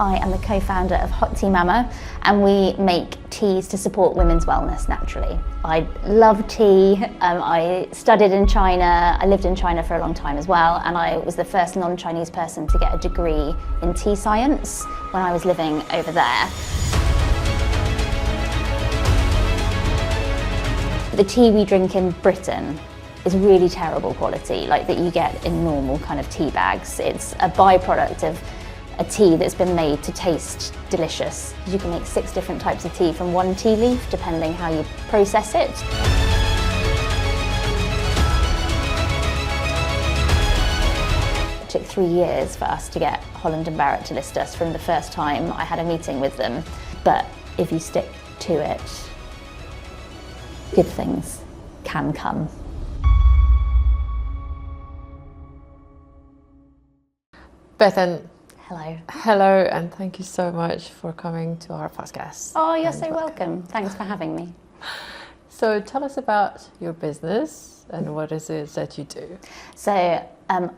I am the co-founder of Hot Tea Mama, and we make teas to support women's wellness naturally. I love tea. I studied in China. I lived in China for a long time as well, and I was the first non-Chinese person to get a degree in tea science when I was living over there. The tea we drink in Britain is really terrible quality, like that you get in normal kind of tea bags. It's a byproduct of a tea that's been made to taste delicious. You can make 6 different types of tea from one tea leaf, depending how you process it. It took 3 years for us to get Holland & Barrett to list us from the first time I had a meeting with them. But if you stick to it, good things can come. Bethan. Hello. Hello, and thank you so much for coming to our podcast. Oh, you're so welcome. Thanks for having me. So tell us about your business and what is it that you do? So I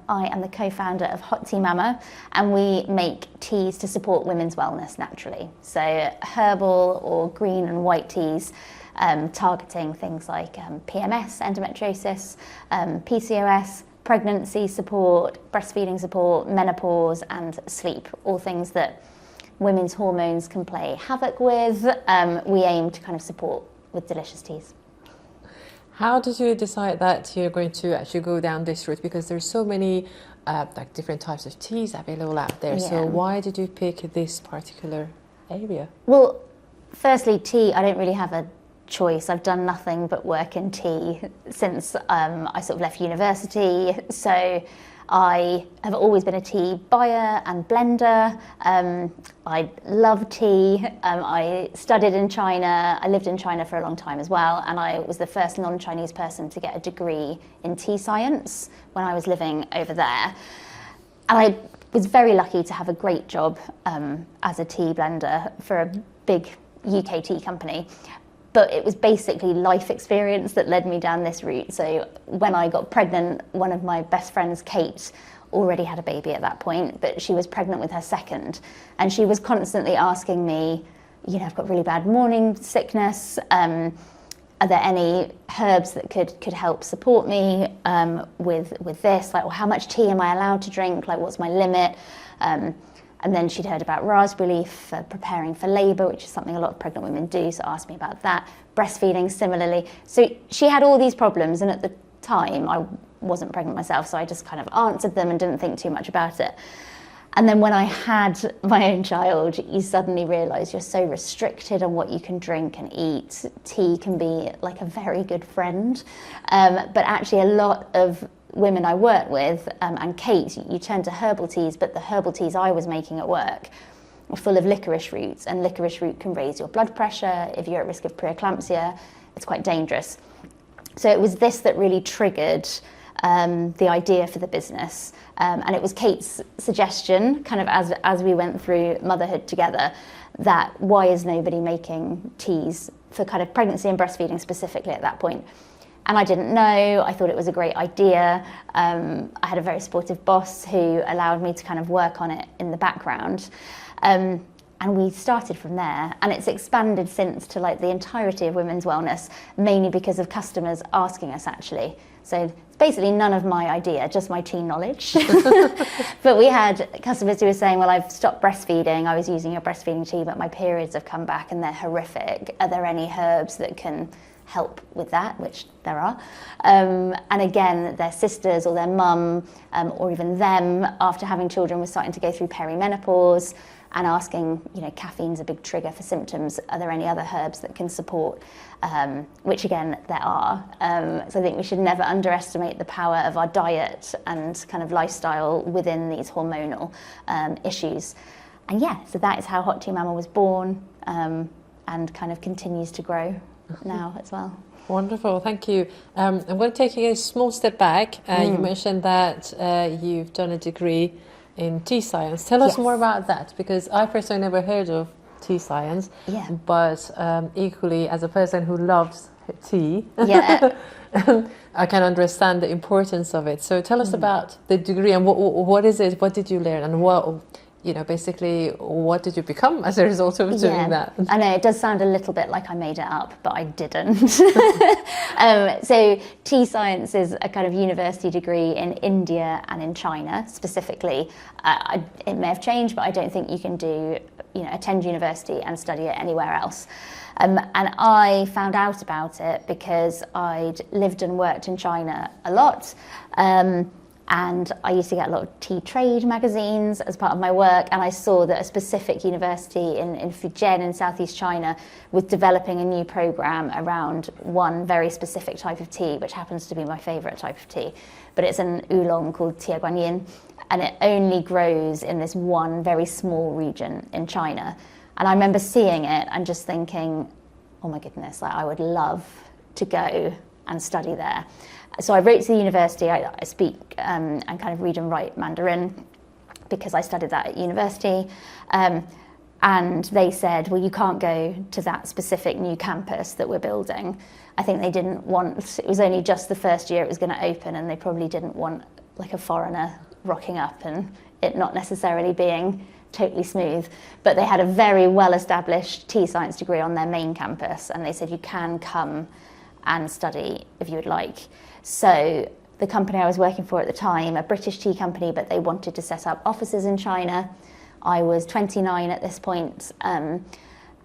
am the co-founder of Hot Tea Mama, and we make teas to support women's wellness naturally. So herbal or green and white teas, targeting things like PMS, endometriosis, PCOS, pregnancy support, breastfeeding support, menopause, and sleep, all things that women's hormones can play havoc with. We aim to kind of support with delicious teas. How did you decide that you're going to actually go down this route? Because there's so many like different types of teas available out there. Yeah. So why did you pick this particular area? Well, firstly, tea, I don't really have a choice. I've done nothing but work in tea since I sort of left university. So I have always been a tea buyer and blender. I love tea. I studied in China. I lived in China for a long time as well, and I was the first non-Chinese person to get a degree in tea science when I was living over there. And I was very lucky to have a great job as a tea blender for a big UK tea company. But it was basically life experience that led me down this route. So when I got pregnant, one of my best friends, Kate, already had a baby at that point, but she was pregnant with her second. And she was constantly asking me, you know, I've got really bad morning sickness. Are there any herbs that could help support me with this? Like, well, how much tea am I allowed to drink? Like, what's my limit? And then she'd heard about raspberry leaf for preparing for labour, which is something a lot of pregnant women do, so asked me about that. Breastfeeding, similarly. So she had all these problems, and at the time, I wasn't pregnant myself, so I just kind of answered them and didn't think too much about it. And then when I had my own child, you suddenly realise you're so restricted on what you can drink and eat. Tea can be like a very good friend, but actually a lot of women I work with, and Kate, you turn to herbal teas, but the herbal teas I was making at work were full of licorice roots, and licorice root can raise your blood pressure. If you're at risk of preeclampsia, it's quite dangerous. So it was this that really triggered the idea for the business, and it was Kate's suggestion, kind of as we went through motherhood together, that why is nobody making teas for kind of pregnancy and breastfeeding specifically at that point. And I didn't know. I thought it was a great idea. I had a very supportive boss who allowed me to kind of work on it in the background. And we started from there. And it's expanded since to like the entirety of women's wellness, mainly because of customers asking us, actually. So it's basically none of my idea, just my tea knowledge. But we had customers who were saying, well, I've stopped breastfeeding. I was using your breastfeeding tea, but my periods have come back and they're horrific. Are there any herbs that can help with that, which there are, and again, their sisters or their mum or even them, after having children, were starting to go through perimenopause and asking, you know, caffeine's a big trigger for symptoms, are there any other herbs that can support, which again, there are. So I think we should never underestimate the power of our diet and kind of lifestyle within these hormonal issues. And yeah, so that is how Hot Tea Mama was born, and kind of continues to grow now as well. Wonderful, thank you. I'm going to take a small step back. You mentioned that you've done a degree in tea science. Tell us more about that, because I personally never heard of tea science, but equally as a person who loves tea, I can understand the importance of it. So tell us about the degree and what is it, what did you learn, and what basically, what did you become as a result of doing that? I know it does sound a little bit like I made it up, but I didn't. So tea science is a kind of university degree in India and in China specifically. It may have changed, but I don't think you can attend university and study it anywhere else. And I found out about it because I'd lived and worked in China a lot. And I used to get a lot of tea trade magazines as part of my work, and I saw that a specific university in Fujian in Southeast China was developing a new program around one very specific type of tea, which happens to be my favourite type of tea. But it's an oolong called Tia Guanyin, and it only grows in this one very small region in China. And I remember seeing it and just thinking, oh my goodness, I would love to go and study there. So I wrote to the university. I speak and kind of read and write Mandarin because I studied that at university. And they said, well, you can't go to that specific new campus that we're building. I think they didn't want, it was only just the first year it was going to open, and they probably didn't want like a foreigner rocking up and it not necessarily being totally smooth. But they had a very well-established tea science degree on their main campus, and they said you can come and study if you would like. So the company I was working for at the time, a British tea company, but they wanted to set up offices in China. I was 29 at this point, and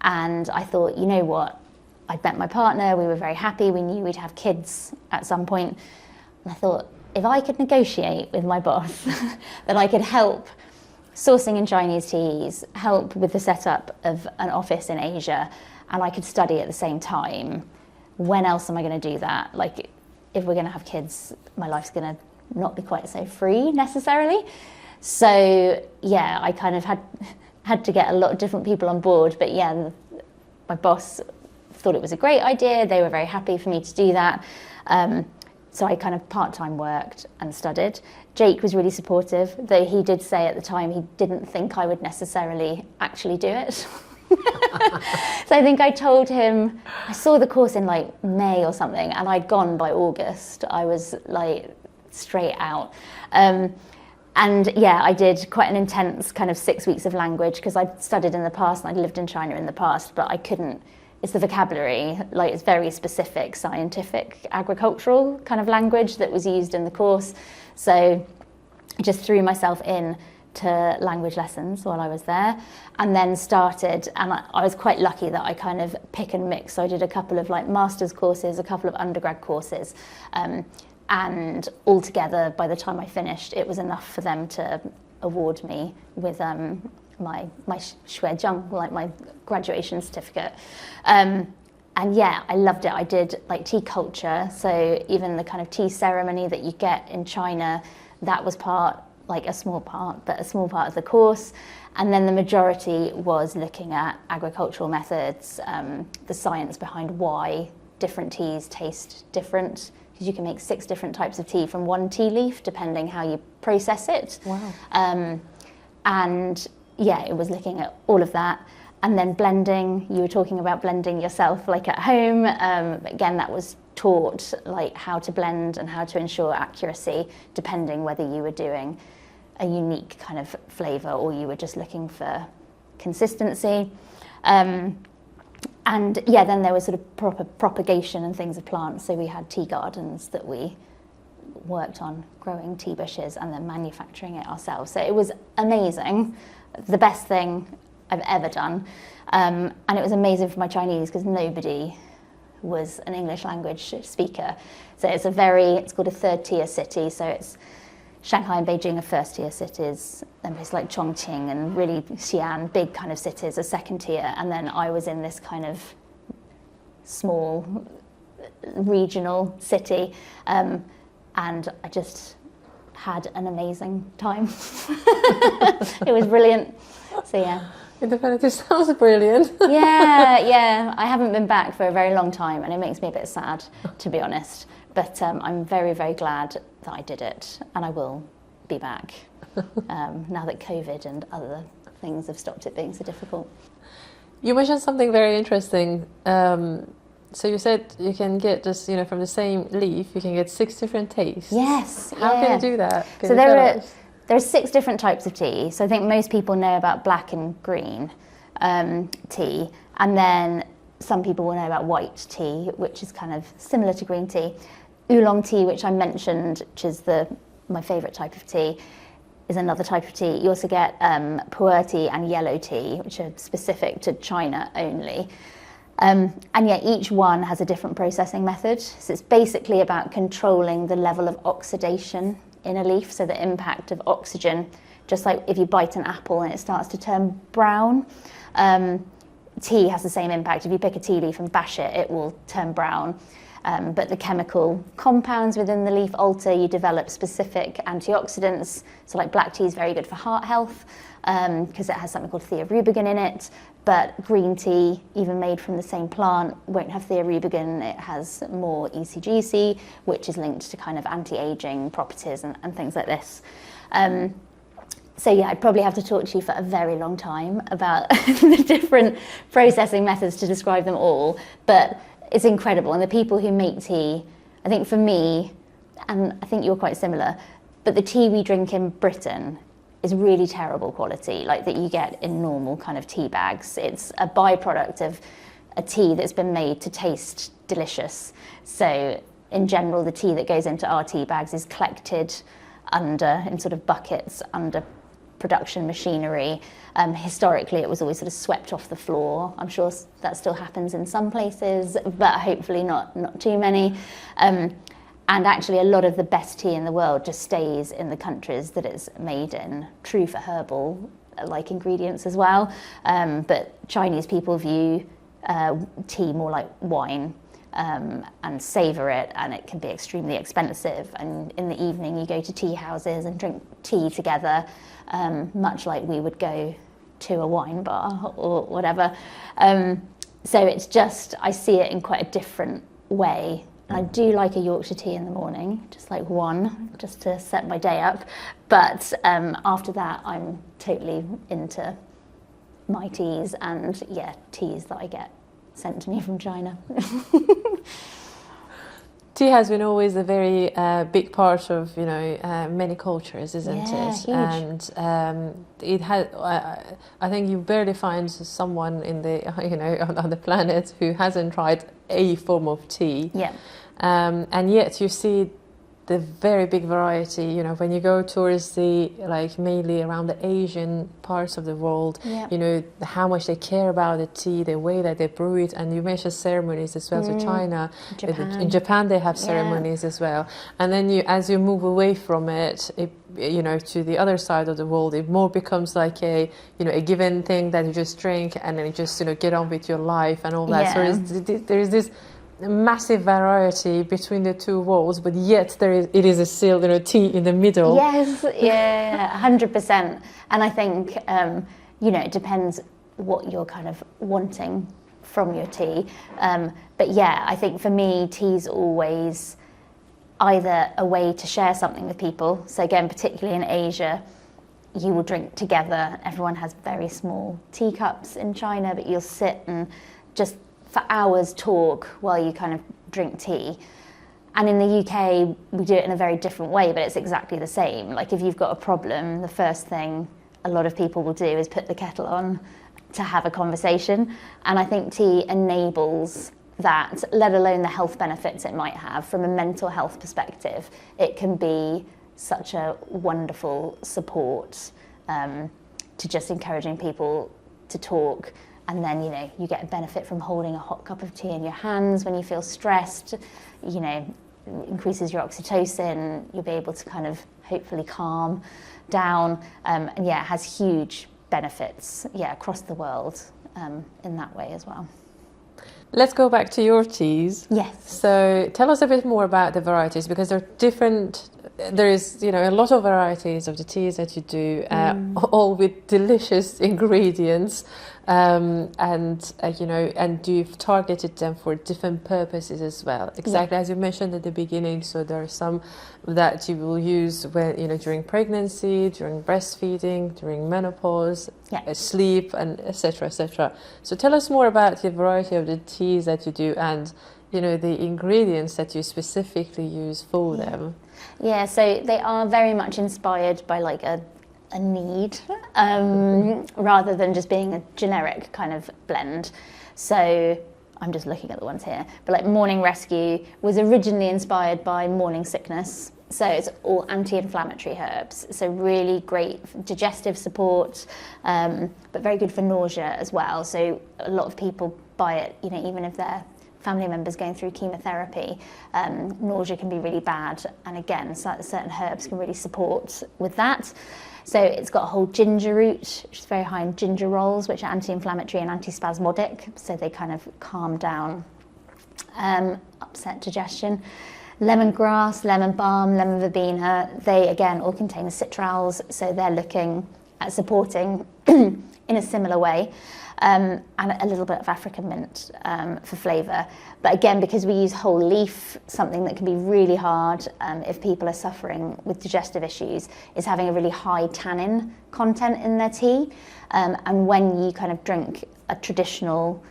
I thought, you know what, I'd met my partner, we were very happy, we knew we'd have kids at some point, and I thought, if I could negotiate with my boss that I could help sourcing in Chinese teas, help with the setup of an office in Asia, and I could study at the same time, when else am I going to do that? Like, if we're going to have kids, my life's going to not be quite so free necessarily. So yeah, I kind of had to get a lot of different people on board. But yeah, my boss thought it was a great idea. They were very happy for me to do that. So I kind of part-time worked and studied. Jake was really supportive, though he did say at the time he didn't think I would necessarily actually do it. So I think I told him, I saw the course in like May or something, and I'd gone by August. I was like straight out. And yeah, I did quite an intense kind of 6 weeks of language because I'd studied in the past and I'd lived in China in the past, but I couldn't, it's the vocabulary, like it's very specific, scientific, agricultural kind of language that was used in the course. So I just threw myself in to language lessons while I was there, and then started, and I was quite lucky that I kind of pick and mix. So I did a couple of like master's courses, a couple of undergrad courses, and altogether by the time I finished it was enough for them to award me with my xuezheng, like my graduation certificate. And yeah, I loved it. I did like tea culture, so even the kind of tea ceremony that you get in China, that was a small part of the course. And then the majority was looking at agricultural methods, the science behind why different teas taste different, because you can make 6 different types of tea from one tea leaf, depending how you process it. Wow. And yeah, it was looking at all of that. And then blending, you were talking about blending yourself like at home. Again, that was taught like how to blend and how to ensure accuracy, depending whether you were doing a unique kind of flavour or you were just looking for consistency. And yeah, then there was sort of proper propagation and things of plants. So we had tea gardens that we worked on growing tea bushes and then manufacturing it ourselves. So it was amazing, the best thing I've ever done. And it was amazing for my Chinese because nobody was an English language speaker. So it's called a third tier city. So it's Shanghai and Beijing are first tier cities, then places like Chongqing and really Xi'an, big kind of cities, are second tier. And then I was in this kind of small regional city, and I just had an amazing time. It was brilliant. So yeah. It definitely sounds brilliant. Yeah. I haven't been back for a very long time, and it makes me a bit sad, to be honest. But I'm very, very glad that I did it, and I will be back now that COVID and other things have stopped it being so difficult. You mentioned something very interesting. So you said you can get just, from the same leaf, you can get 6 different tastes. Yes. How can you do that? So there are There are 6 different types of tea. So I think most people know about black and green tea, and then some people will know about white tea, which is kind of similar to green tea. Oolong tea, which I mentioned, which is my favourite type of tea, is another type of tea. You also get pu'er tea and yellow tea, which are specific to China only. And yet each one has a different processing method. So it's basically about controlling the level of oxidation in a leaf, so the impact of oxygen, just like if you bite an apple and it starts to turn brown. Tea has the same impact. If you pick a tea leaf and bash it, it will turn brown. But the chemical compounds within the leaf alter, you develop specific antioxidants. So like black tea is very good for heart health because it has something called theorubigan in it. But green tea, even made from the same plant, won't have theorubigan. It has more ECGC, which is linked to kind of anti-aging properties and things like this. So yeah, I'd probably have to talk to you for a very long time about the different processing methods to describe them all. But it's incredible. And the people who make tea, I think for me, and I think you're quite similar, but the tea we drink in Britain is really terrible quality, like that you get in normal kind of tea bags. It's a byproduct of a tea that's been made to taste delicious. So in general, the tea that goes into our tea bags is collected in sort of buckets under production machinery. Historically, it was always sort of swept off the floor. I'm sure that still happens in some places, but hopefully not too many. And actually, a lot of the best tea in the world just stays in the countries that it's made in. True for herbal, like ingredients as well. But Chinese people view tea more like wine and savour it, and it can be extremely expensive. And in the evening, you go to tea houses and drink tea together, much like we would go to a wine bar or whatever. So it's just, I see it in quite a different way. I do like a Yorkshire tea in the morning, just like one, just to set my day up. But after that, I'm totally into my teas and, yeah, teas that I get sent to me from China. Tea has been always a very big part of, many cultures, isn't it? Huge. And it has. I think you barely find someone in the, on the planet who hasn't tried a form of tea. Yeah. And yet you see the very big variety, when you go towards mainly around the Asian parts of the world, yeah. How much they care about the tea, the way that they brew it. And you mentioned ceremonies as well. So China, in Japan they have ceremonies as well. And then as you move away from it, to the other side of the world, it more becomes like a given thing that you just drink and then you just, get on with your life and all that. Yeah. So there is this massive variety between the two worlds, but yet it is still tea in the middle. Yes, yeah, 100%. And I think it depends what you're kind of wanting from your tea. But yeah, I think for me, tea's always either a way to share something with people. So again, particularly in Asia, you will drink together. Everyone has very small teacups in China, but you'll sit and just for hours talk while you kind of drink tea. And in the UK, we do it in a very different way, but it's exactly the same. Like if you've got a problem, the first thing a lot of people will do is put the kettle on to have a conversation. And I think tea enables that, let alone the health benefits it might have from a mental health perspective. It can be such a wonderful support to just encouraging people to talk. And then, you get a benefit from holding a hot cup of tea in your hands when you feel stressed, increases your oxytocin, you'll be able to kind of hopefully calm down. And it has huge benefits, across the world in that way as well. Let's go back to your teas. Yes. So tell us a bit more about the varieties, because they're different. There is, a lot of varieties of the teas that you do, all with delicious ingredients, and you've targeted them for different purposes as well. Exactly as you mentioned at the beginning. So there are some that you will use when during pregnancy, during breastfeeding, during menopause, sleep, and etc., etc. So tell us more about the variety of the teas that you do, and you know, the ingredients that you specifically use for them? Yeah, so they are very much inspired by like a need, rather than just being a generic kind of blend. So I'm just looking at the ones here, but like Morning Rescue was originally inspired by morning sickness. So it's all anti-inflammatory herbs. So really great digestive support, but very good for nausea as well. So a lot of people buy it, you know, even if they're family members going through chemotherapy, nausea can be really bad. And again, certain herbs can really support with that. So it's got a whole ginger root, which is very high in gingerols, which are anti-inflammatory and antispasmodic. So they kind of calm down upset digestion. Lemongrass, lemon balm, lemon verbena, they again all contain citrals, so they're looking at supporting in a similar way, and a little bit of African mint for flavour. But again, because we use whole leaf, something that can be really hard if people are suffering with digestive issues is having a really high tannin content in their tea. And when you kind of drink a traditional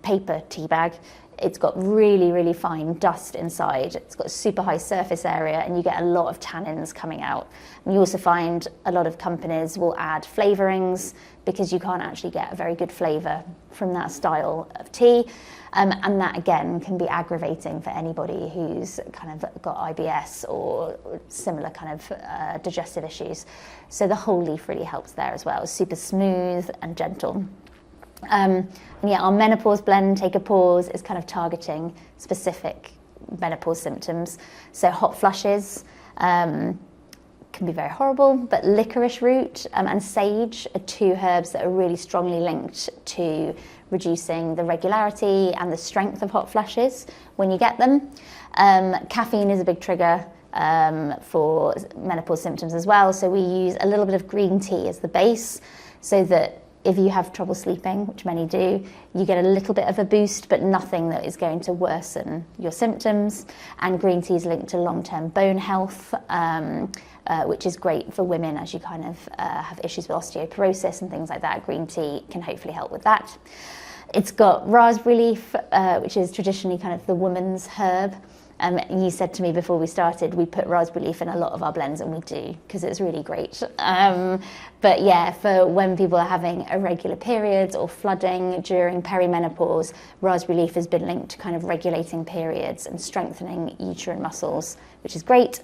paper tea bag, it's got really, really fine dust inside. It's got a super high surface area and you get a lot of tannins coming out. And you also find a lot of companies will add flavourings because you can't actually get a very good flavour from that style of tea. And that again can be aggravating for anybody who's kind of got IBS or similar kind of digestive issues. So the whole leaf really helps there as well. It's super smooth and gentle. And yeah, our menopause blend, Take a Pause, is kind of targeting specific menopause symptoms. So hot flushes can be very horrible, but licorice root and sage are two herbs that are really strongly linked to reducing the regularity and the strength of hot flushes when you get them. Caffeine is a big trigger for menopause symptoms as well. So we use a little bit of green tea as the base so that if you have trouble sleeping, which many do, you get a little bit of a boost, but nothing that is going to worsen your symptoms. And green tea is linked to long-term bone health, which is great for women as you kind of have issues with osteoporosis and things like that. Green tea can hopefully help with that. It's got raspberry leaf, which is traditionally kind of the woman's herb. You said to me before we started, we put raspberry leaf in a lot of our blends, and we do, because it's really great. But yeah, for when people are having irregular periods or flooding during perimenopause, raspberry leaf has been linked to kind of regulating periods and strengthening uterine muscles, which is great.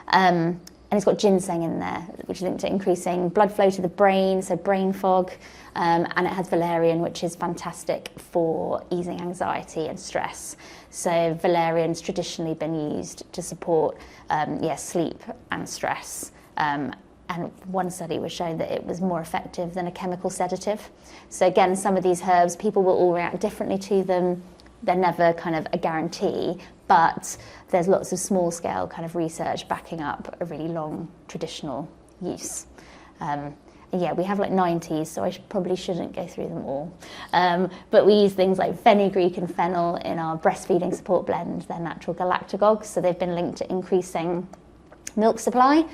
And it's got ginseng in there, which is linked to increasing blood flow to the brain, so brain fog. And it has valerian, which is fantastic for easing anxiety and stress. So valerian's traditionally been used to support sleep and stress. And one study was showing that it was more effective than a chemical sedative. So again, some of these herbs, people will all react differently to them. They're never kind of a guarantee, but there's lots of small scale kind of research backing up a really long traditional use. Yeah, we have like 90s, so I probably shouldn't go through them all. But we use things like fenugreek and fennel in our breastfeeding support blend. They're natural galactagogues, so they've been linked to increasing milk supply.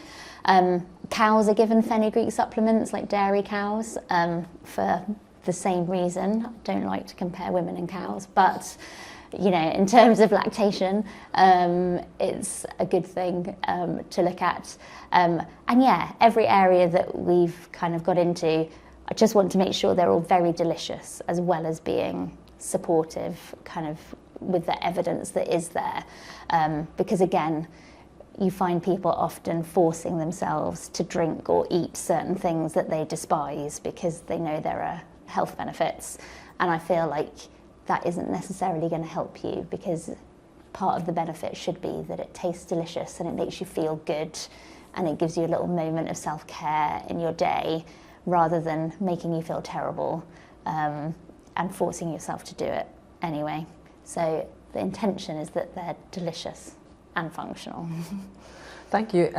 Cows are given fenugreek supplements, like dairy cows, for the same reason. I don't like to compare women and cows, but you know, in terms of lactation, it's a good thing to look at. And yeah, every area that we've kind of got into, I just want to make sure they're all very delicious, as well as being supportive, kind of with the evidence that is there. Because again, you find people often forcing themselves to drink or eat certain things that they despise because they know there are health benefits. And I feel like that isn't necessarily going to help you, because part of the benefit should be that it tastes delicious and it makes you feel good and it gives you a little moment of self-care in your day, rather than making you feel terrible and forcing yourself to do it anyway. So the intention is that they're delicious and functional. Thank you.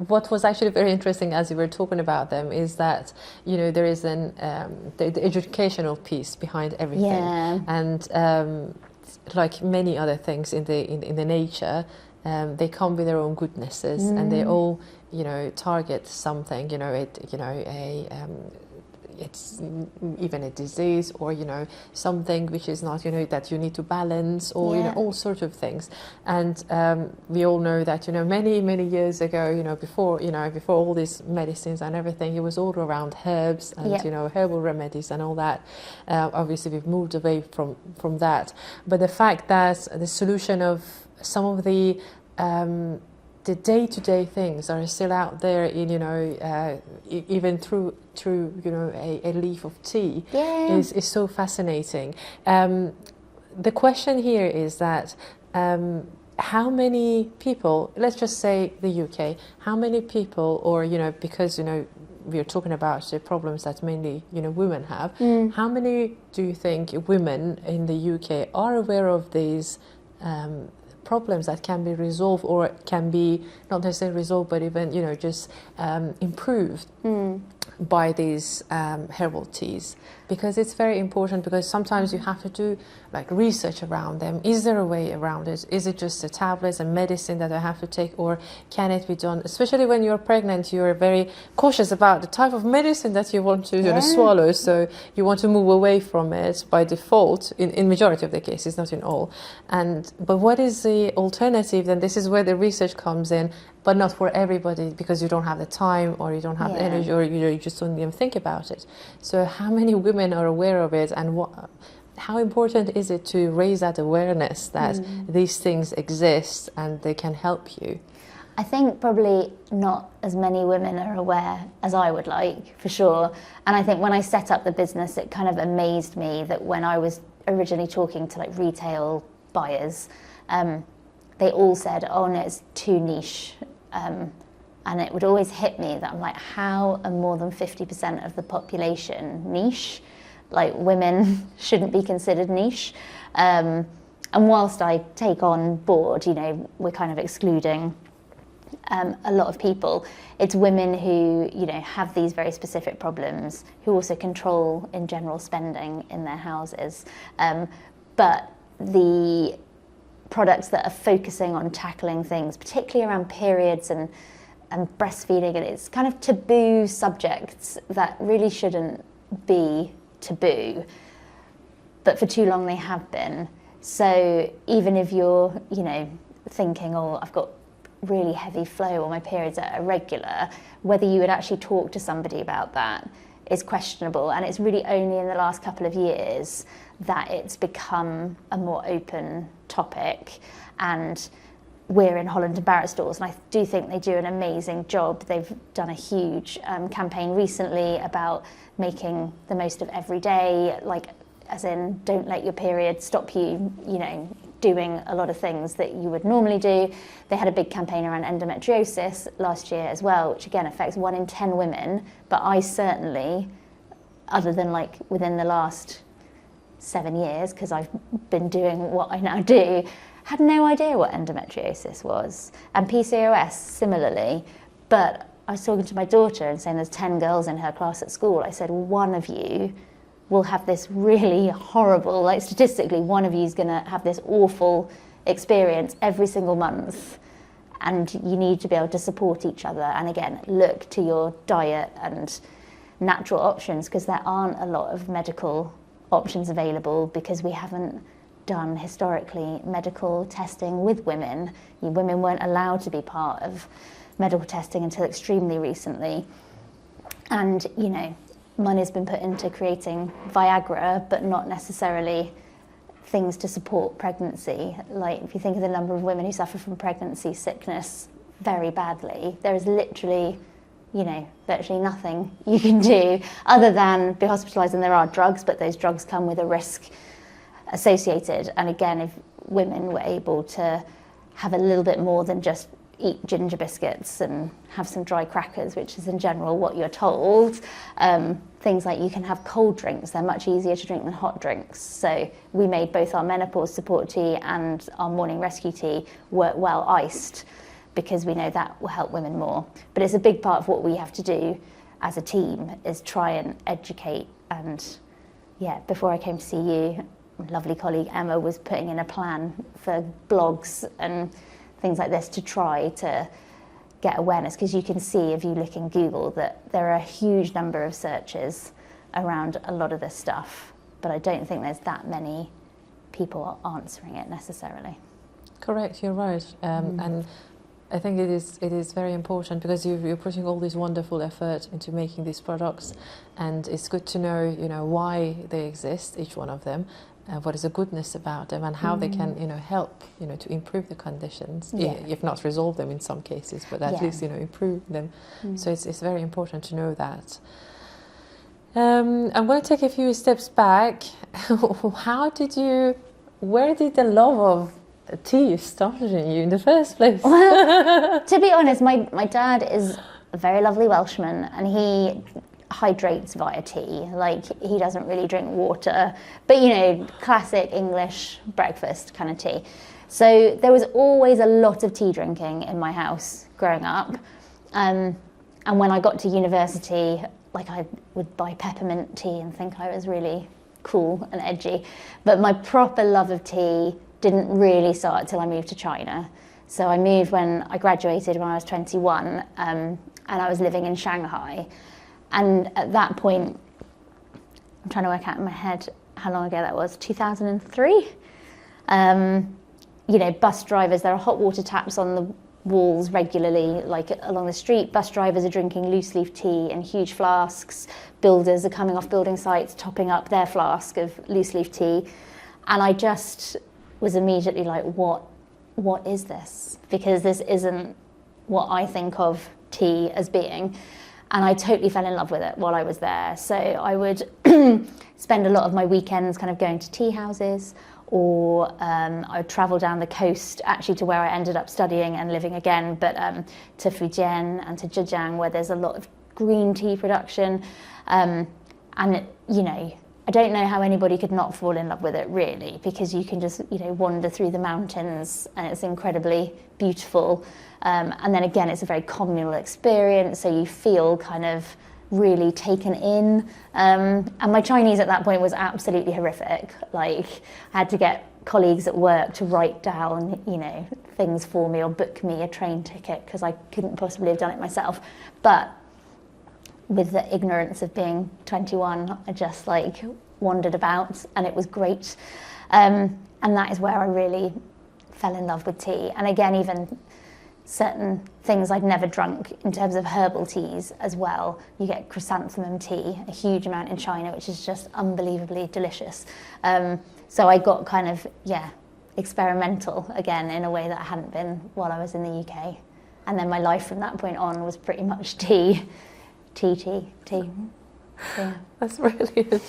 What was actually very interesting as you were talking about them is that, you know, there is the educational piece behind everything. Yeah. And like many other things in the nature, they come with their own goodnesses, and they all, you know, target something. You know, it's even a disease, or something which is not that you need to balance, or all sorts of things. And we all know that many years ago, before all these medicines and everything, it was all around herbs and herbal remedies and all that. Obviously we've moved away from that, but the fact that the solution of some of the day-to-day things are still out there in even through a leaf of tea is so fascinating. The question here is that how many people, let's just say the UK, how many people, or because we're talking about the problems that mainly women have, how many do you think women in the UK are aware of these problems that can be resolved, or can be not necessarily resolved, but even just improved by these herbal teas? Because it's very important, because sometimes you have to do research around them. Is there a way around it? Is it just the tablets and medicine that I have to take, or can it be done? Especially when you're pregnant, you're very cautious about the type of medicine that you want to swallow, so you want to move away from it by default in majority of the cases, not in all. But what is the alternative? Then this is where the research comes in, but not for everybody, because you don't have the time, or you don't have the energy, or you just don't even think about it. So how many women are aware of it, and how important is it to raise that awareness that these things exist and they can help you? I think probably not as many women are aware as I would like, for sure. And I think when I set up the business, it kind of amazed me that when I was originally talking to retail buyers, they all said, oh no, it's too niche. And it would always hit me that I'm like, how are more than 50% of the population niche? Women shouldn't be considered niche. And whilst I take on board, we're kind of excluding a lot of people, it's women who, have these very specific problems, who also control, in general, spending in their houses. But the products that are focusing on tackling things, particularly around periods and breastfeeding, and it's kind of taboo subjects that really shouldn't be taboo, but for too long they have been. So even if you're, thinking, oh, I've got really heavy flow, or my periods are irregular, whether you would actually talk to somebody about that is questionable. And it's really only in the last couple of years that it's become a more open topic. And we're in Holland and Barrett stores, and I do think they do an amazing job. They've done a huge campaign recently about making the most of every day, as in, don't let your period stop you, doing a lot of things that you would normally do. They had a big campaign around endometriosis last year as well, which again affects 1 in 10 women. But I certainly, other than within the last 7 years, because I've been doing what I now do, had no idea what endometriosis was. And PCOS similarly. But I was talking to my daughter and saying there's 10 girls in her class at school. I said, one of you will have this really horrible, statistically, one of you is going to have this awful experience every single month. And you need to be able to support each other. And again, look to your diet and natural options, because there aren't a lot of medical options available, because we haven't done historically medical testing with women. Women weren't allowed to be part of medical testing until extremely recently. And, money's been put into creating Viagra, but not necessarily things to support pregnancy. If you think of the number of women who suffer from pregnancy sickness very badly, there is literally, virtually nothing you can do other than be hospitalised. And there are drugs, but those drugs come with a risk associated. And again, if women were able to have a little bit more than just eat ginger biscuits and have some dry crackers, which is in general what you're told, things like you can have cold drinks, they're much easier to drink than hot drinks. So we made both our menopause support tea and our morning rescue tea work well iced, because we know that will help women more. But it's a big part of what we have to do as a team, is try and educate. And before I came to see you, lovely colleague Emma was putting in a plan for blogs and things like this to try to get awareness, because you can see if you look in Google that there are a huge number of searches around a lot of this stuff, but I don't think there's that many people answering it necessarily. Correct, you're right. And I think it is very important because you're putting all this wonderful effort into making these products, and it's good to know, you know, why they exist, each one of them, what is the goodness about them, and how they can, you know, help, you know, to improve the conditions, if not resolve them in some cases, but at least, you know, improve them. So it's very important to know that. I'm going to take a few steps back. Where did the love of tea start in you in the first place? Well, to be honest, my dad is a very lovely Welshman, and he hydrates via tea. Like, he doesn't really drink water, but, you know, classic English breakfast kind of tea. So there was always a lot of tea drinking in my house growing up. And when I got to university, like, I would buy peppermint tea and think I was really cool and edgy. But my proper love of tea didn't really start till I moved to China. So I moved when I graduated when I was 21, and I was living in Shanghai. And at that point, I'm trying to work out in my head how long ago that was, 2003? You know, bus drivers, there are hot water taps on the walls regularly, like along the street. Bus drivers are drinking loose leaf tea in huge flasks. Builders are coming off building sites, topping up their flask of loose leaf tea. And I just was immediately like, what is this? Because this isn't what I think of tea as being. And I totally fell in love with it while I was there. So I would spend a lot of my weekends kind of going to tea houses, or I would travel down the coast, actually to where I ended up studying and living again, but to Fujian and to Zhejiang, where there's a lot of green tea production. And, you know, I don't know how anybody could not fall in love with it, really, because you can just, you know, wander through the mountains and it's incredibly beautiful. And then again, it's a very communal experience, so you feel kind of really taken in. And my Chinese at that point was absolutely horrific. Like, I had to get colleagues at work to write down, you know, things for me or book me a train ticket because I couldn't possibly have done it myself. But with the ignorance of being 21, I just like wandered about, and it was great. And that is where I really fell in love with tea. And again, even certain things I'd never drunk in terms of herbal teas as well. You get chrysanthemum tea, a huge amount in China, which is just unbelievably delicious. So I got kind of, experimental again in a way that I hadn't been while I was in the UK. And then my life from that point on was pretty much tea. Yeah. That's brilliant.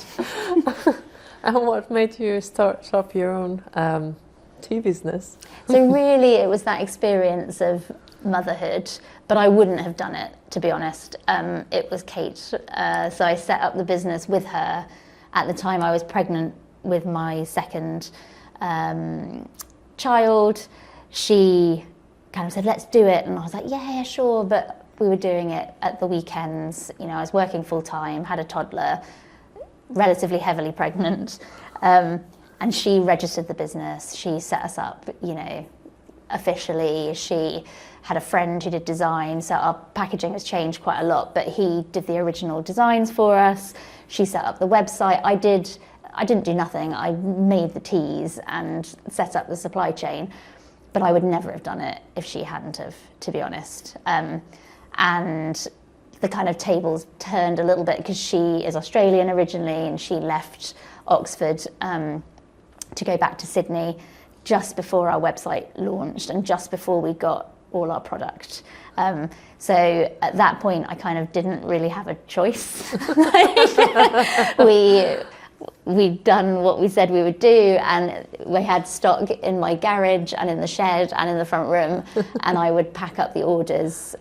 And what made you start up your own tea business? So really it was that experience of motherhood, but I wouldn't have done it, to be honest. It was Kate. So I set up the business with her. At the time I was pregnant with my second child. She kind of said, let's do it. And I was like, yeah, sure. But we were doing it at the weekends. You know, I was working full time, had a toddler, relatively heavily pregnant. And she registered the business. She set us up, you know, officially. She had a friend who did design, so our packaging has changed quite a lot, but he did the original designs for us. She set up the website. I didn't do nothing. I made the teas and set up the supply chain, but I would never have done it if she hadn't have, to be honest. And the kind of tables turned a little bit because she is Australian originally, and she left Oxford to go back to Sydney just before our website launched and just before we got all our product. So at that point, I kind of didn't really have a choice. We'd done what we said we would do, and we had stock in my garage and in the shed and in the front room, and I would pack up the orders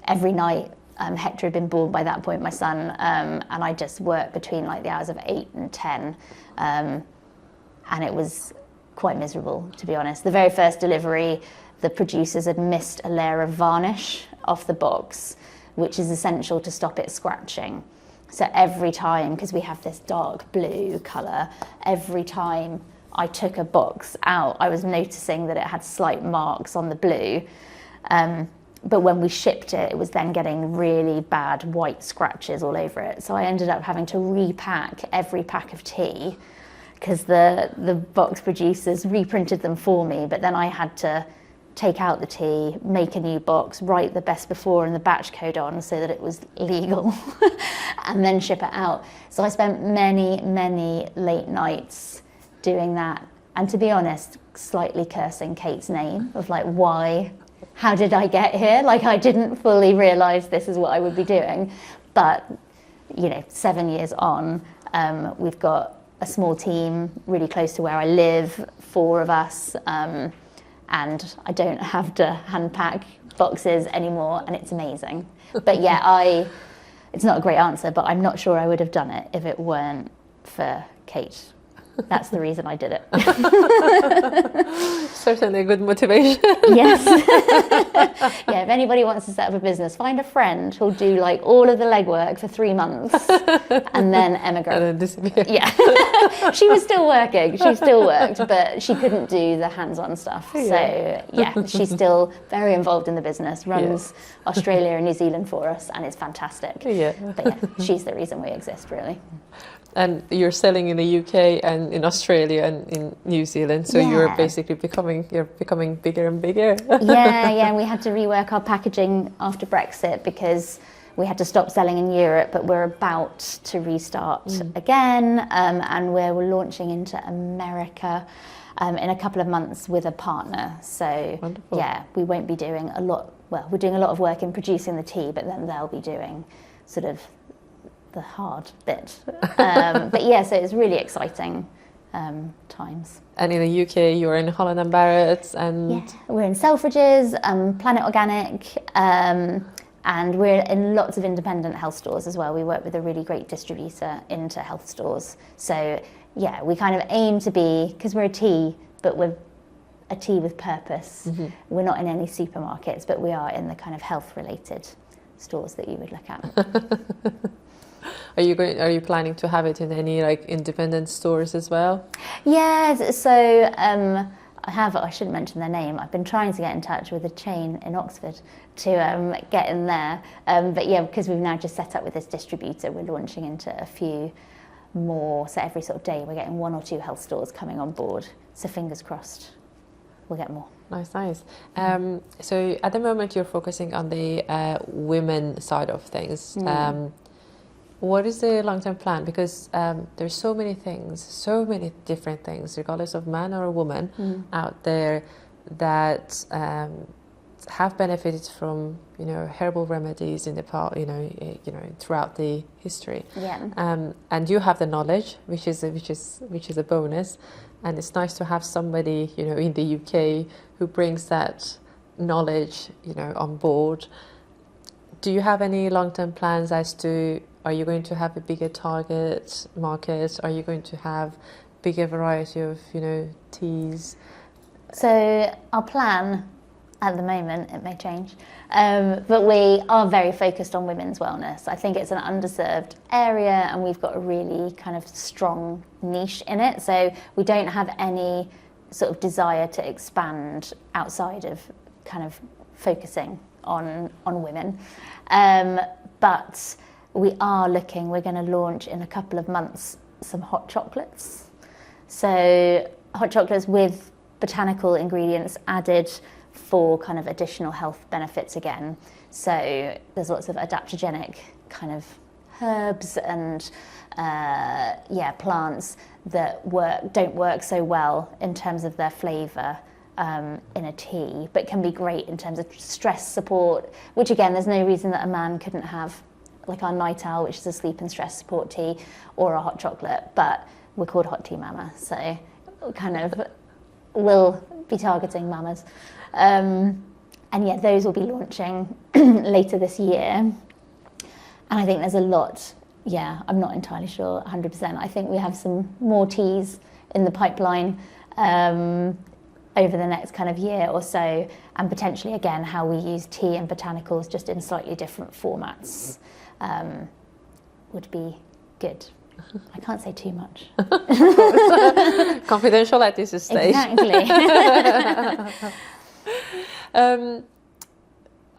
every night. Hector had been born by that point, my son, and I just worked between like the hours of 8 and 10. And it was quite miserable, to be honest. The very first delivery, the producers had missed a layer of varnish off the box, which is essential to stop it scratching. So every time, because we have this dark blue colour, every time I took a box out, I was noticing that it had slight marks on the blue. But when we shipped it, it was then getting really bad white scratches all over it. So I ended up having to repack every pack of tea because the box producers reprinted them for me, but then I had to take out the tea, make a new box, write the best before and the batch code on so that it was legal, and then ship it out. So I spent many, many late nights doing that. And to be honest, slightly cursing Kate's name of like, why, how did I get here? Like, I didn't fully realise this is what I would be doing. But, you know, 7 years on, we've got a small team really close to where I live, 4 of us, and I don't have to hand pack boxes anymore, and it's amazing. But yeah, it's not a great answer, but I'm not sure I would have done it if it weren't for Kate. That's the reason I did it. Certainly a good motivation. Yes. Yeah, if anybody wants to set up a business, find a friend who'll do like all of the legwork for 3 months and then emigrate. And then disappear. Yeah. She was still working. She still worked, but she couldn't do the hands-on stuff. Yeah. So yeah, she's still very involved in the business, runs Australia and New Zealand for us, and it's fantastic. Yeah. But yeah, she's the reason we exist, really. And you're selling in the UK and in Australia and in New Zealand, so you're basically becoming bigger and bigger. Yeah, and we had to rework our packaging after Brexit because we had to stop selling in Europe, but we're about to restart again, and we're launching into America in a couple of months with a partner. So wonderful. Yeah, we won't be doing a lot. Well, we're doing a lot of work in producing the tea, but then they'll be doing sort of the hard bit. But yeah, so it's really exciting times. And in the UK, you're in Holland and Barrett's, and we're in Selfridges, Planet Organic, and we're in lots of independent health stores as well. We work with a really great distributor into health stores. So yeah, we kind of aim to be, because we're a tea, but we're a tea with purpose. Mm-hmm. We're not in any supermarkets, but we are in the kind of health-related stores that you would look at. Are you planning to have it in any like independent stores as well? Yeah, so I shouldn't mention their name. I've been trying to get in touch with a chain in Oxford to get in there. But yeah, because we've now just set up with this distributor, we're launching into a few more. So every sort of day we're getting 1 or 2 health stores coming on board. So fingers crossed, we'll get more. Nice. So at the moment you're focusing on the women side of things. What is the long-term plan? Because there's so many things, so many different things, regardless of man or a woman out there that have benefited from, herbal remedies in the past, throughout the history. Yeah. And you have the knowledge, which is a bonus, and it's nice to have somebody, in the UK who brings that knowledge, on board. Do you have any long-term plans as to, are you going to have a bigger target market? Are you going to have bigger variety of, teas? So our plan at the moment, it may change, but we are very focused on women's wellness. I think it's an underserved area and we've got a really kind of strong niche in it. So we don't have any sort of desire to expand outside of kind of focusing on women. But we're going to launch in a couple of months some hot chocolates. So hot chocolates with botanical ingredients added for kind of additional health benefits again. So there's lots of adaptogenic kind of herbs and plants that don't work so well in terms of their flavour in a tea, but can be great in terms of stress support, which again, there's no reason that a man couldn't have, like our Night Owl, which is a sleep and stress support tea, or a hot chocolate, but we're called Hot Tea Mama, so kind of will be targeting mamas. And yeah, those will be launching later this year. And I think there's a lot, I'm not entirely sure 100%. I think we have some more teas in the pipeline over the next kind of year or so, and potentially again how we use tea and botanicals just in slightly different formats would be good. I can't say too much. Confidential at this stage. Exactly.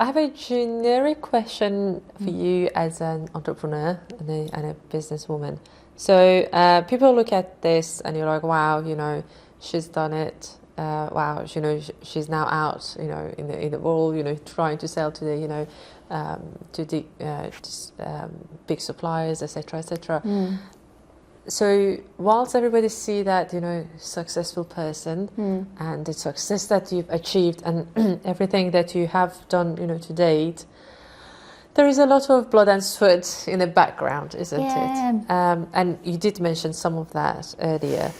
I have a generic question for you as an entrepreneur and a businesswoman. So people look at this and you're like, wow, you know, she's done it. Wow, you know, she's now out, you know, in the world, you know, trying to sell to the, you know, to the big suppliers, etc., etc. So whilst everybody see that, you know, successful person and the success that you've achieved and everything that you have done, you know, to date, there is a lot of blood and sweat in the background, isn't it? And you did mention some of that earlier.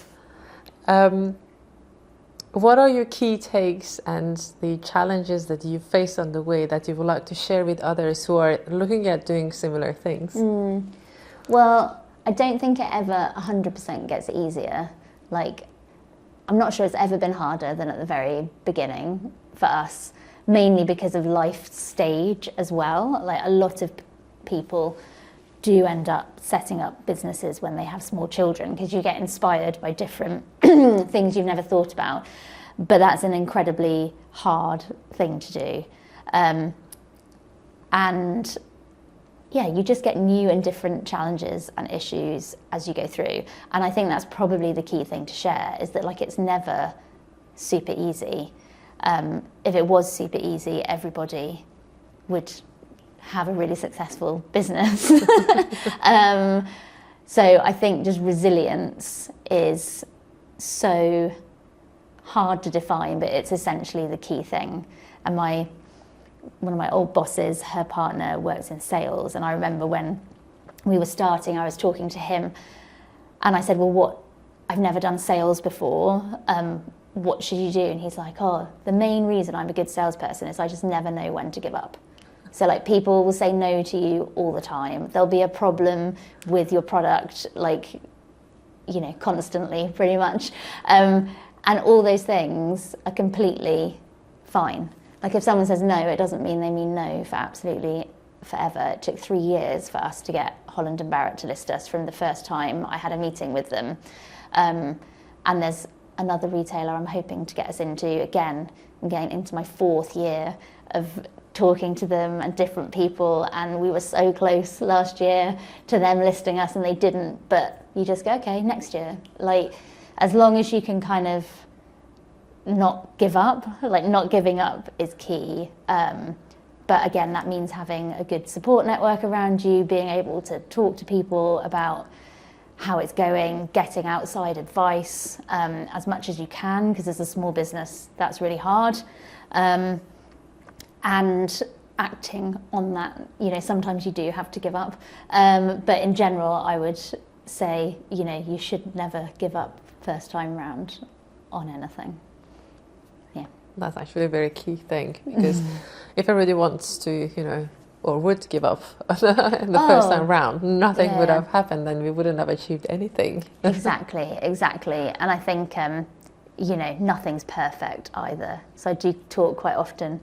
What are your key takes and the challenges that you face on the way that you would like to share with others who are looking at doing similar things? Well, I don't think it ever 100% gets easier. Like, I'm not sure it's ever been harder than at the very beginning for us, mainly because of life stage as well. Like, a lot of people do end up setting up businesses when they have small children because you get inspired by different things you've never thought about. But that's an incredibly hard thing to do. And yeah, you just get new and different challenges and issues as you go through. And I think that's probably the key thing to share, is that like it's never super easy. If it was super easy, everybody would have a really successful business. So I think just resilience is so hard to define, but it's essentially the key thing. And one of my old bosses, her partner works in sales, and I remember when we were starting, I was talking to him and I said, well, I've never done sales before, what should you do? And he's like, oh, the main reason I'm a good salesperson is I just never know when to give up. So like, people will say no to you all the time. There'll be a problem with your product, like, you know, constantly, pretty much. And all those things are completely fine. Like, if someone says no, it doesn't mean they mean no for absolutely forever. It took 3 years for us to get Holland & Barrett to list us from the first time I had a meeting with them. And there's another retailer I'm hoping to get us into. Again, I'm getting into my 4th year of talking to them and different people, and we were so close last year to them listing us and they didn't. But you just go, okay, next year. Like, as long as you can kind of not give up, like, not giving up is key. But again, that means having a good support network around you, being able to talk to people about how it's going, getting outside advice as much as you can, because as a small business, that's really hard. And acting on that. You know, sometimes you do have to give up. But in general, I would say, you know, you should never give up first time round on anything. Yeah. That's actually a very key thing, because if everybody wants to, you know, or would give up in the first time round, nothing would have happened, then we wouldn't have achieved anything. Exactly. And I think, you know, nothing's perfect either. So I do talk quite often.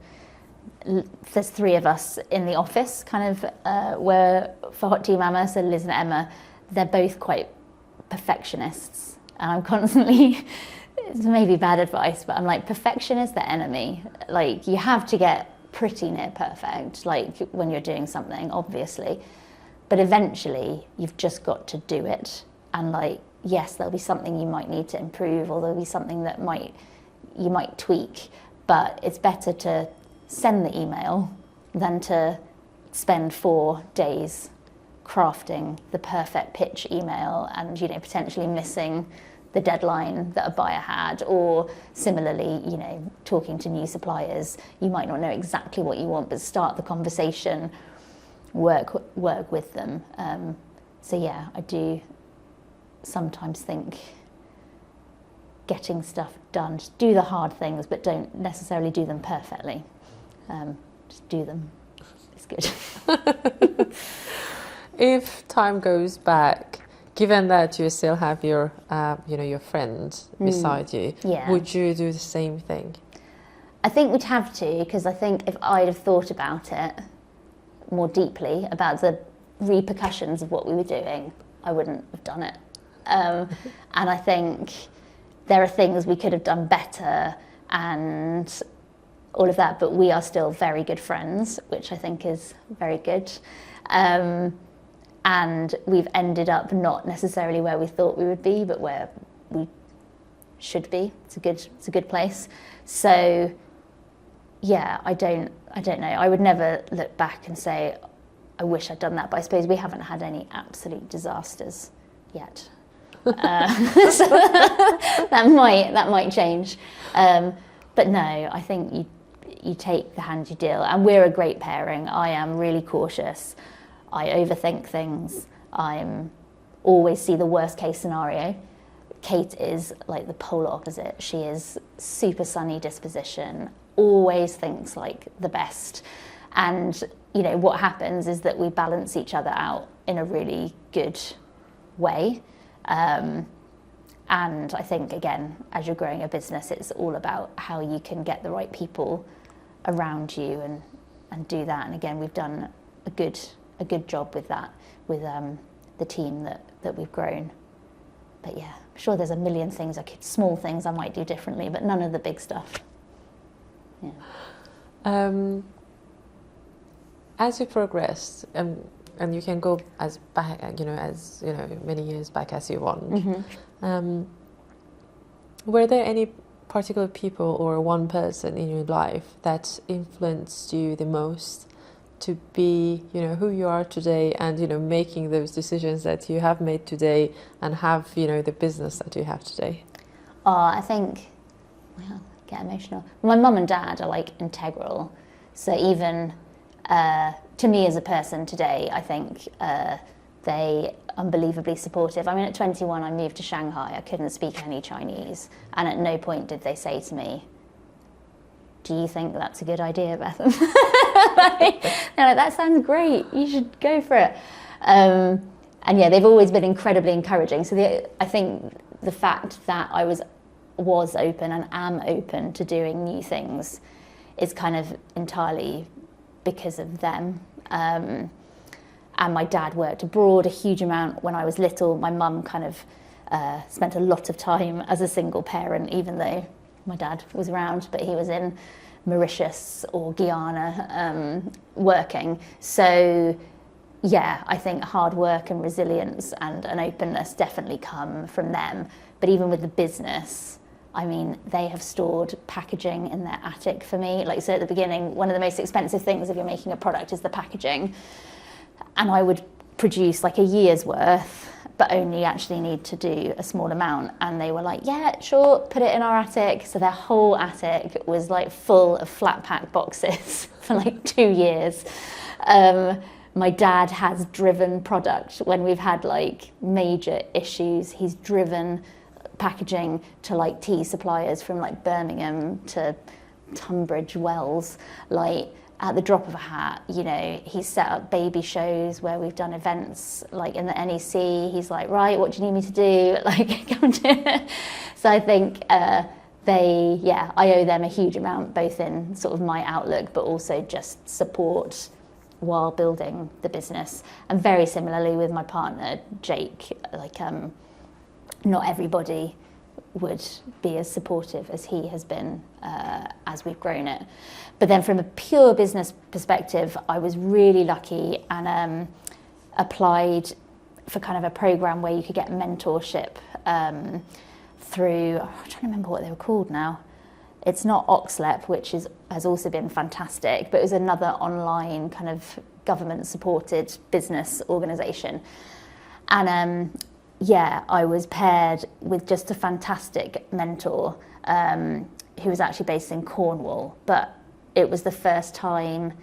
There's 3 of us in the office, kind of, where for Hot Tea Mama, so Liz and Emma, they're both quite perfectionists. And I'm constantly, it's maybe bad advice, but I'm like, perfection is the enemy. Like, you have to get pretty near perfect, like when you're doing something, obviously. But eventually, you've just got to do it. And like, yes, there'll be something you might need to improve, or there'll be something that you might tweak, but it's better to send the email than to spend 4 days crafting the perfect pitch email and, you know, potentially missing the deadline that a buyer had. Or similarly, you know, talking to new suppliers, you might not know exactly what you want, but start the conversation, work with them. So yeah, I do sometimes think getting stuff done, just do the hard things, but don't necessarily do them perfectly. Just do them. It's good. If time goes back, given that you still have your, you know, your friend beside you, would you do the same thing? I think we'd have to, because I think if I'd have thought about it more deeply, about the repercussions of what we were doing, I wouldn't have done it. And I think there are things we could have done better, and all of that, but we are still very good friends, which I think is very good. And we've ended up not necessarily where we thought we would be, but where we should be. It's a good place. So yeah, I don't know. I would never look back and say, I wish I'd done that, but I suppose we haven't had any absolute disasters yet. So that might change. But no, I think you take the hand you deal, and we're a great pairing. I am really cautious. I overthink things. I'm always see the worst case scenario. Kate is like the polar opposite. She is super sunny disposition, always thinks like the best. And you know what happens is that we balance each other out in a really good way. And I think, again, as you're growing a business, it's all about how you can get the right people around you and do that. And again, we've done a good job with that, with the team that we've grown. But yeah, I'm sure there's a million things, small things I might do differently, but none of the big stuff. Yeah. As you progressed, and you can go as many years back as you want. Mm-hmm. Were there any particular people or one person in your life that influenced you the most to be, who you are today, and making those decisions that you have made today, and have the business that you have today? I think, well, I get emotional. My mum and dad are like integral. So even to me as a person today, I think they unbelievably supportive. I mean, at 21, I moved to Shanghai. I couldn't speak any Chinese, and at no point did they say to me, "Do you think that's a good idea, Bethan?" They're like, "That sounds great. You should go for it." And yeah, they've always been incredibly encouraging. So I think the fact that I was open and am open to doing new things is kind of entirely because of them. And my dad worked abroad a huge amount when I was little. My mum kind of spent a lot of time as a single parent, even though my dad was around, but he was in Mauritius or Guyana working. So yeah, I think hard work and resilience and an openness definitely come from them. But even with the business, I mean, they have stored packaging in their attic for me. Like, so at the beginning, one of the most expensive things if you're making a product is the packaging. And I would produce like a year's worth, but only actually need to do a small amount. And they were like, yeah, sure, put it in our attic. So their whole attic was like full of flat pack boxes for like 2 years. My dad has driven product when we've had like major issues. He's driven packaging to like tea suppliers from like Birmingham to Tunbridge Wells, like at the drop of a hat. He's set up baby shows where we've done events like in the NEC. He's like, right, what do you need me to do? Like, come to it. So I think I owe them a huge amount, both in sort of my outlook, but also just support while building the business. And very similarly with my partner, Jake, like not everybody would be as supportive as he has been as we've grown it. But then from a pure business perspective, I was really lucky and applied for kind of a program where you could get mentorship through, I'm trying to remember what they were called now. It's not Oxlep, which has also been fantastic, but it was another online kind of government-supported business organisation. And I was paired with just a fantastic mentor who was actually based in Cornwall, but it was the first time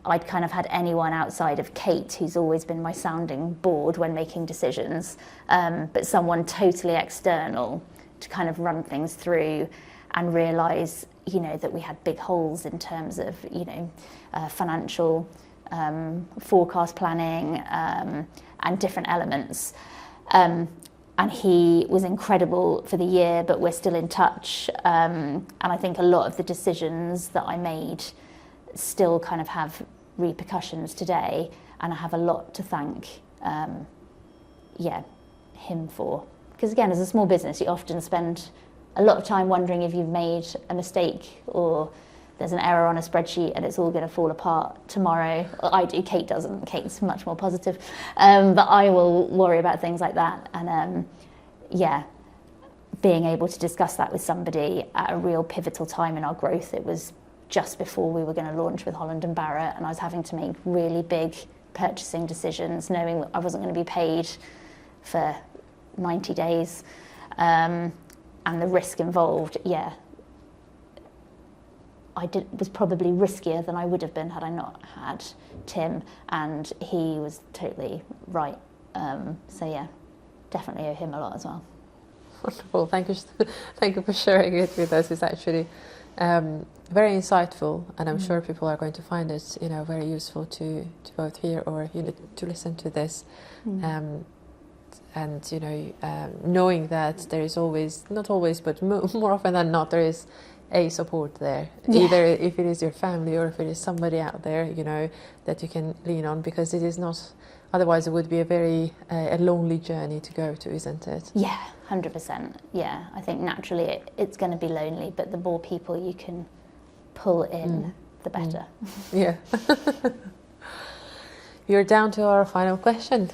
I'd kind of had anyone outside of Kate, who's always been my sounding board when making decisions, but someone totally external to kind of run things through and realise, that we had big holes in terms of, financial forecast planning and different elements. And he was incredible for the year, but we're still in touch. And I think a lot of the decisions that I made still kind of have repercussions today, and I have a lot to thank him for. Because again, as a small business, you often spend a lot of time wondering if you've made a mistake or there's an error on a spreadsheet and it's all going to fall apart tomorrow. Well, I do, Kate doesn't. Kate's much more positive. But I will worry about things like that. And being able to discuss that with somebody at a real pivotal time in our growth. It was just before we were going to launch with Holland and Barrett, and I was having to make really big purchasing decisions, knowing that I wasn't going to be paid for 90 days. And the risk involved, was probably riskier than I would have been had I not had Tim, and he was totally right. Definitely owe him a lot as well. Wonderful, thank you for sharing it with us. It's actually very insightful, and I'm sure people are going to find it, very useful to both hear or to listen to this. Knowing that there is always, not always, but more often than not, there is a support there. Either if it is your family or if it is somebody out there, that you can lean on, because it is not. Otherwise, it would be a very a lonely journey to go to, isn't it? Yeah, 100%. Yeah, I think naturally it's going to be lonely, but the more people you can pull in, the better. Yeah. You're down to our final question.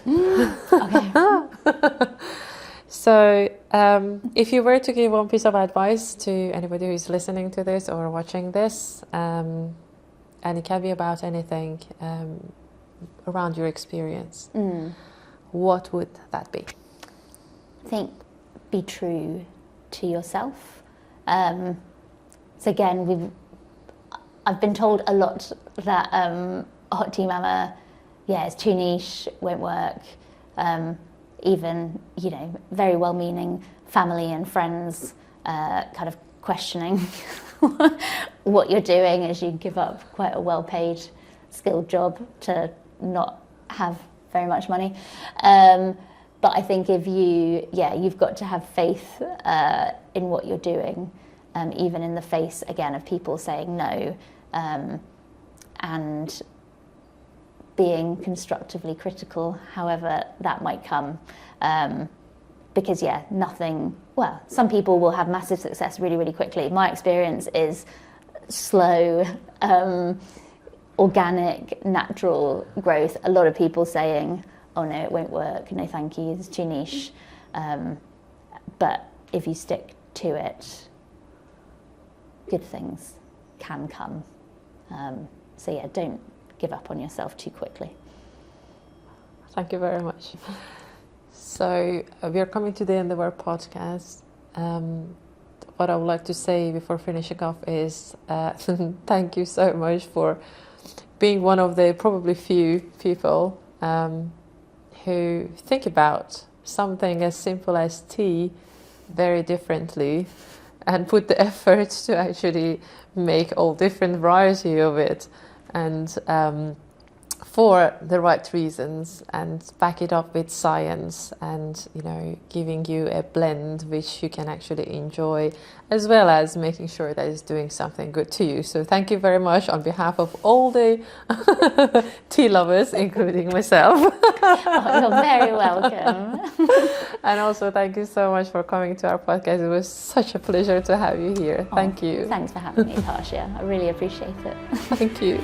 Okay. So, if you were to give one piece of advice to anybody who's listening to this or watching this, and it can be about anything around your experience, what would that be? I think be true to yourself. So again, I've been told a lot that hot tea mama, it's too niche, won't work. Even, very well-meaning family and friends kind of questioning what you're doing as you give up quite a well-paid, skilled job to not have very much money. But I think if you've got to have faith in what you're doing, even in the face, again, of people saying no, and being constructively critical, however that might come. Because some people will have massive success really, really quickly. My experience is slow, organic, natural growth. A lot of people saying, oh no, it won't work, no thank you, it's too niche. But if you stick to it, good things can come. Don't give up on yourself too quickly. Thank you very much. So we are coming to the end of our podcast. What I would like to say before finishing off is thank you so much for being one of the probably few people who think about something as simple as tea very differently and put the effort to actually make all different variety of it, and for the right reasons, and back it up with science, and giving you a blend which you can actually enjoy, as well as making sure that it's doing something good to you. So thank you very much on behalf of all the tea lovers, including myself. Oh, you're very welcome. And also thank you so much for coming to our podcast. It was such a pleasure to have you here. Thank you. Thanks for having me, Tasha. I really appreciate it. Thank you.